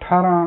18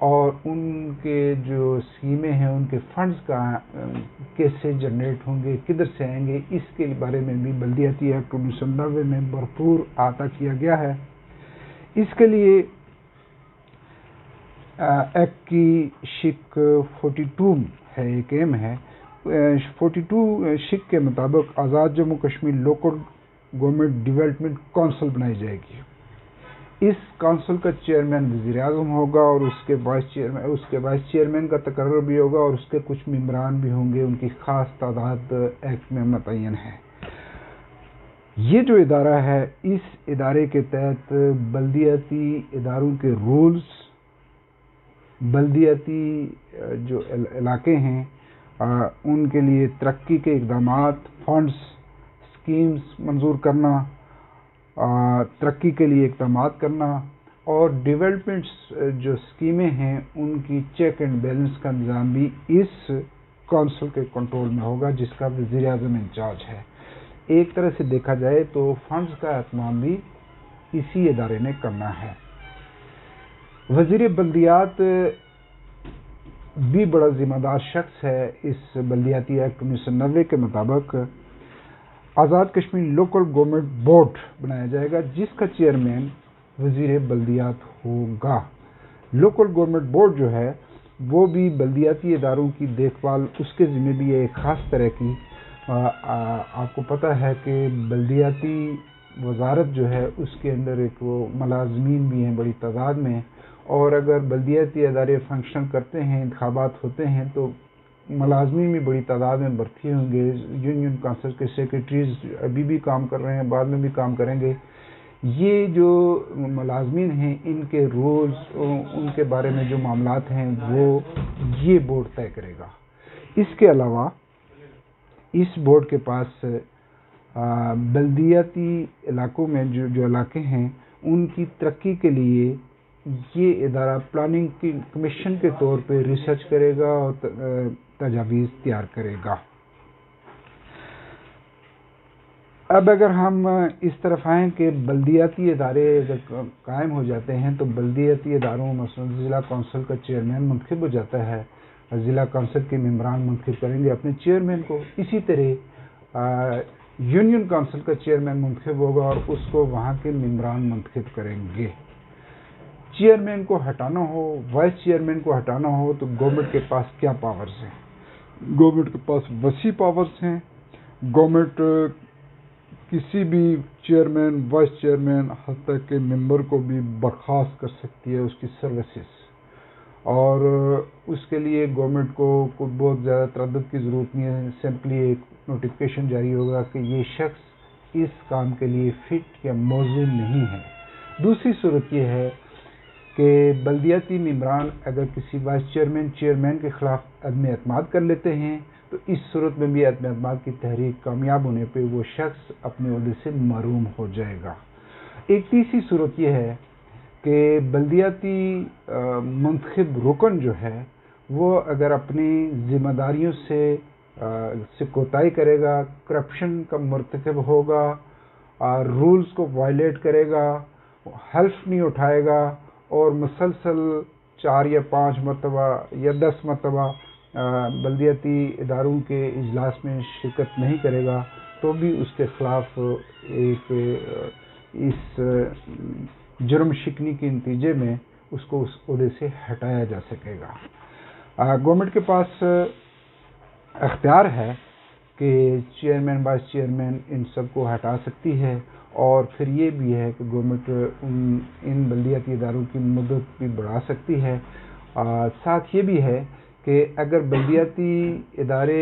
اور ان کے جو اسکیمیں ہیں ان کے فنڈز کا کیسے جنریٹ ہوں گے، کدھر سے آئیں گے، اس کے بارے میں بھی بلدیاتی ایکٹ 1990 میں بھرپور احاطہ کیا گیا ہے۔ اس کے لیے ایکٹ کی شق 42 ہے، ایک ایم ہے 42 شق کے مطابق Azad Jammu Kashmir local government development council بنائی جائے گی۔ اس کونسل کا چیئرمین وزیر اعظم ہوگا اور اس کے وائس چیئرمین کا تقرر بھی ہوگا اور اس کے کچھ ممبران بھی ہوں گے، ان کی خاص تعداد ایکٹ میں متعین ہے۔ یہ جو ادارہ ہے، اس ادارے کے تحت بلدیاتی اداروں کے رولز، بلدیاتی جو علاقے ہیں ان کے لیے ترقی کے اقدامات، فنڈز، اسکیمز منظور کرنا، ترقی کے لیے اقدامات کرنا اور ڈیولپمنٹس جو اسکیمیں ہیں ان کی چیک اینڈ بیلنس کا نظام بھی اس کونسل کے کنٹرول میں ہوگا، جس کا وزیر اعظم انچارج ہے۔ ایک طرح سے دیکھا جائے تو فنڈز کا اہتمام بھی اسی ادارے نے کرنا ہے۔ وزیر بلدیات بھی بڑا ذمہ دار شخص ہے۔ اس بلدیاتی ایکٹ 1990 کے مطابق Azad Kashmir local government board بنایا جائے گا، جس کا چیئرمین وزیر بلدیات ہوگا۔ لوکل گورنمنٹ بورڈ جو ہے وہ بھی بلدیاتی اداروں کی دیکھ بھال اس کے ذمہ بھی ہے، ایک خاص طرح کی۔ آپ کو پتہ ہے کہ بلدیاتی وزارت جو ہے اس کے اندر ایک وہ ملازمین بھی ہیں بڑی تعداد میں، اور اگر بلدیاتی ادارے فنکشن کرتے ہیں، انتخابات ہوتے ہیں تو ملازمین بھی بڑی تعداد میں بھرتی ہوں گے۔ یونین کونسل کے سیکریٹریز ابھی بھی کام کر رہے ہیں، بعد میں بھی کام کریں گے۔ یہ جو ملازمین ہیں ان کے رولز، ان کے بارے میں جو معاملات ہیں وہ یہ بورڈ طے کرے گا۔ اس کے علاوہ اس بورڈ کے پاس بلدیاتی علاقوں میں جو علاقے ہیں ان کی ترقی کے لیے یہ ادارہ پلاننگ کی کمیشن کے طور پہ ریسرچ کرے گا اور تجاویز تیار کرے گا۔ اب اگر ہم اس طرف آئیں کہ بلدیاتی ادارے اگر قائم ہو جاتے ہیں تو بلدیاتی اداروں مثلاً ضلع کونسل کا چیئرمین منتخب ہو جاتا ہے، ضلع کونسل کے ممبران منتخب کریں گے اپنے چیئرمین کو۔ اسی طرح یونین کونسل کا چیئرمین منتخب ہوگا اور اس کو وہاں کے ممبران منتخب کریں گے۔ چیئرمین کو ہٹانا ہو، وائس چیئرمین کو ہٹانا ہو تو گورنمنٹ کے پاس کیا پاورز ہیں؟ گورنمنٹ کے پاس وسیع پاورز ہیں۔ گورنمنٹ کسی بھی چیئرمین، وائس چیئرمین، حتیٰ کہ ممبر کو بھی برخاست کر سکتی ہے اس کی سروسز، اور اس کے لیے گورنمنٹ کو کوئی بہت زیادہ تردد کی ضرورت نہیں ہے۔ سمپلی ایک نوٹیفیکیشن جاری ہوگا کہ یہ شخص اس کام کے لیے فٹ یا موزوں نہیں ہے۔ دوسری صورت یہ ہے کہ بلدیاتی ممبران اگر کسی وائس چیئرمین کے خلاف عدم اعتماد کر لیتے ہیں تو اس صورت میں بھی عدم اعتماد کی تحریک کامیاب ہونے پہ وہ شخص اپنے عہدے سے محروم ہو جائے گا۔ ایک تیسری صورت یہ ہے کہ بلدیاتی منتخب رکن جو ہے وہ اگر اپنی ذمہ داریوں سے کوتاہی کرے گا، کرپشن کا مرتکب ہوگا، رولز کو وائلیٹ کرے گا، حلف نہیں اٹھائے گا اور مسلسل 4 یا 5 مرتبہ یا 10 مرتبہ بلدیاتی اداروں کے اجلاس میں شرکت نہیں کرے گا تو بھی اس کے خلاف ایک اس جرم شکنی کے نتیجے میں اس کو اس عہدے سے ہٹایا جا سکے گا۔ گورنمنٹ کے پاس اختیار ہے کہ چیئرمین، وائس چیئرمین ان سب کو ہٹا سکتی ہے، اور پھر یہ بھی ہے کہ گورنمنٹ ان بلدیاتی اداروں کی مدت بھی بڑھا سکتی ہے۔ ساتھ یہ بھی ہے کہ اگر بلدیاتی ادارے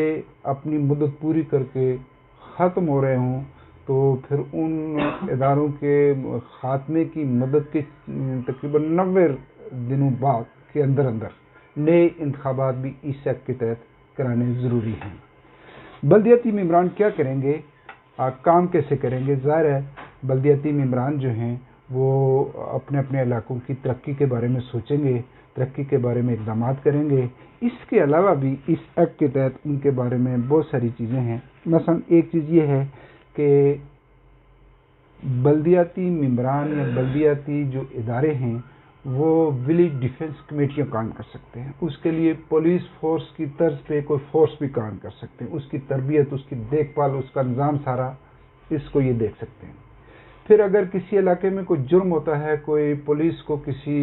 اپنی مدت پوری کر کے ختم ہو رہے ہوں تو پھر ان اداروں کے خاتمے کی مدت کے تقریباً 90 دنوں بعد کے اندر نئے انتخابات بھی اس ایکٹ کے تحت کرانے ضروری ہیں۔ بلدیاتی ممبران کیا کریں گے، کام کیسے کریں گے؟ ظاہر ہے بلدیاتی ممبران جو ہیں وہ اپنے اپنے علاقوں کی ترقی کے بارے میں سوچیں گے، ترقی کے بارے میں اقدامات کریں گے۔ اس کے علاوہ بھی اس ایکٹ کے تحت ان کے بارے میں بہت ساری چیزیں ہیں۔ مثلا ایک چیز یہ ہے کہ بلدیاتی ممبران یا بلدیاتی جو ادارے ہیں وہ ولیج ڈیفنس کمیٹیاں قائم کر سکتے ہیں. اس کے لیے پولیس فورس کی طرز پہ کوئی فورس بھی قائم کر سکتے ہیں. اس کی تربیت، اس کی دیکھ بھال، اس کا نظام سارا اس کو یہ دیکھ سکتے ہیں. پھر اگر کسی علاقے میں کوئی جرم ہوتا ہے، کوئی پولیس کو کسی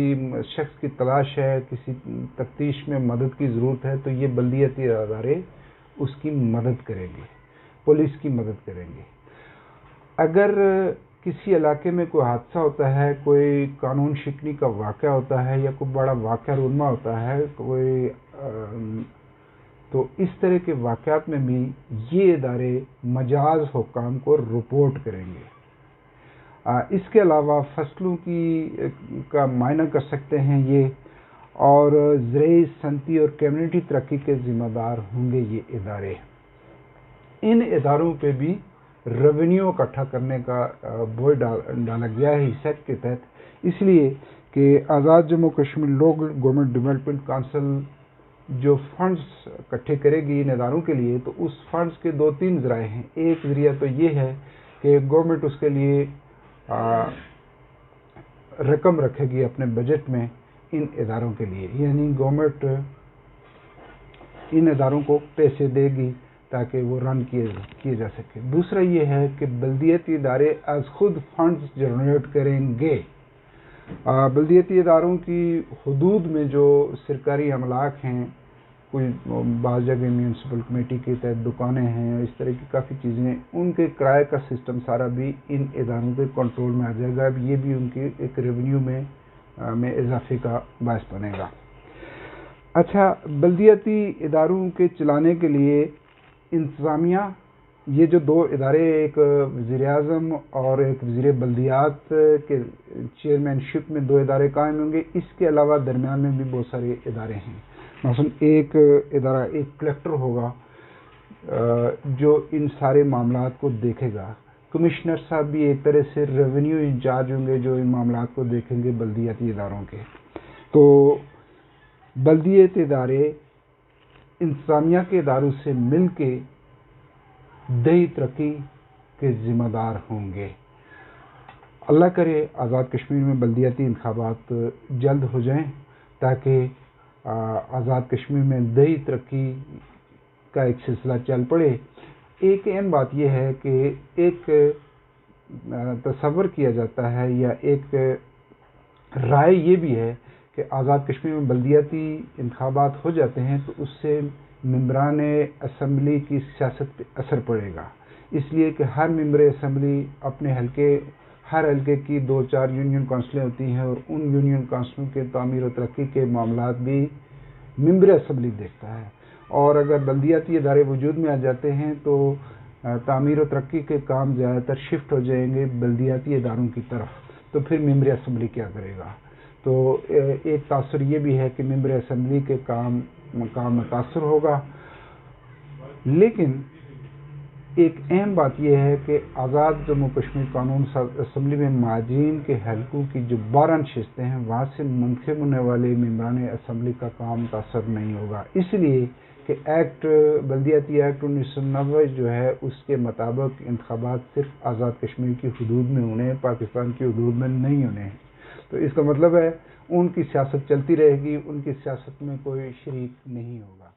شخص کی تلاش ہے، کسی تفتیش میں مدد کی ضرورت ہے، تو یہ بلدیاتی ادارے اس کی مدد کریں گے، پولیس کی مدد کریں گے. اگر کسی علاقے میں کوئی حادثہ ہوتا ہے، کوئی قانون شکنی کا واقعہ ہوتا ہے یا کوئی بڑا واقعہ رونما ہوتا ہے، تو اس طرح کے واقعات میں بھی یہ ادارے مجاز حکام کو رپورٹ کریں گے. اس کے علاوہ فصلوں کا معائنہ کر سکتے ہیں یہ، اور زرعی، صنعتی اور کمیونٹی ترقی کے ذمہ دار ہوں گے یہ ادارے. ان اداروں پہ بھی ریونیو اکٹھا کرنے کا بوجھ ڈالا گیا ہے اس ایکٹ کے تحت، اس لیے کہ Azad Jammu Kashmir local government development council جو فنڈز اکٹھے کرے گی ان اداروں کے لیے، تو اس فنڈز کے 2-3 ذرائع ہیں. ایک ذریعہ تو یہ ہے کہ گورنمنٹ اس کے لیے رقم رکھے گی اپنے بجٹ میں ان اداروں کے لیے، یعنی گورنمنٹ ان اداروں کو پیسے دے گی تاکہ وہ رن کیے جا سکے. دوسرا یہ ہے کہ بلدیاتی ادارے از خود فنڈز جنریٹ کریں گے. بلدیاتی اداروں کی حدود میں جو سرکاری املاک ہیں، کوئی بعض جگہ میونسپل کمیٹی کے تحت دکانیں ہیں، اس طرح کی کافی چیزیں، ان کے کرائے کا سسٹم سارا بھی ان اداروں کے کنٹرول میں آ جائے گا. اب یہ بھی ان کے ایک ریونیو میں اضافے کا باعث بنے گا. اچھا، بلدیاتی اداروں کے چلانے کے لیے انتظامیہ، یہ جو 2 ادارے، ایک وزیر اعظم اور ایک وزیر بلدیات کے چیئرمین شپ میں 2 ادارے قائم ہوں گے. اس کے علاوہ درمیان میں بھی بہت سارے ادارے ہیں. مثلا ایک ادارہ، ایک کلیکٹر ہوگا جو ان سارے معاملات کو دیکھے گا. کمشنر صاحب بھی ایک طرح سے ریونیو انچارج ہوں گے جو ان معاملات کو دیکھیں گے بلدیاتی اداروں کے. تو بلدیاتی ادارے انتظامیہ کے اداروں سے مل کے دیہی ترقی کے ذمہ دار ہوں گے. اللہ کرے آزاد کشمیر میں بلدیاتی انتخابات جلد ہو جائیں تاکہ آزاد کشمیر میں دیہی ترقی کا ایک سلسلہ چل پڑے. ایک اہم بات یہ ہے کہ ایک تصور کیا جاتا ہے یا ایک رائے یہ بھی ہے کہ آزاد کشمیر میں بلدیاتی انتخابات ہو جاتے ہیں تو اس سے ممبران اسمبلی کی سیاست پہ اثر پڑے گا، اس لیے کہ ہر ممبر اسمبلی اپنے ہر حلقے کی 2-4 یونین کونسلیں ہوتی ہیں، اور ان یونین کونسلوں کے تعمیر و ترقی کے معاملات بھی ممبر اسمبلی دیکھتا ہے. اور اگر بلدیاتی ادارے وجود میں آ جاتے ہیں تو تعمیر و ترقی کے کام زیادہ تر شفٹ ہو جائیں گے بلدیاتی اداروں کی طرف. تو پھر ممبر اسمبلی کیا کرے گا؟ تو ایک تاثر یہ بھی ہے کہ ممبر اسمبلی کے کام متاثر ہوگا. لیکن ایک اہم بات یہ ہے کہ آزاد جموں کشمیر قانون اسمبلی میں مہاجرین کے حلقوں کی جو 12 نشستیں ہیں، وہاں سے منتخب ہونے والے ممبران اسمبلی کا کام متاثر نہیں ہوگا. اس لیے کہ بلدیاتی ایکٹ 1990 جو ہے اس کے مطابق انتخابات صرف آزاد کشمیر کی حدود میں ہونے ہیں، پاکستان کی حدود میں نہیں ہونے ہیں. تو اس کا مطلب ہے ان کی سیاست چلتی رہے گی، ان کی سیاست میں کوئی شریک نہیں ہوگا.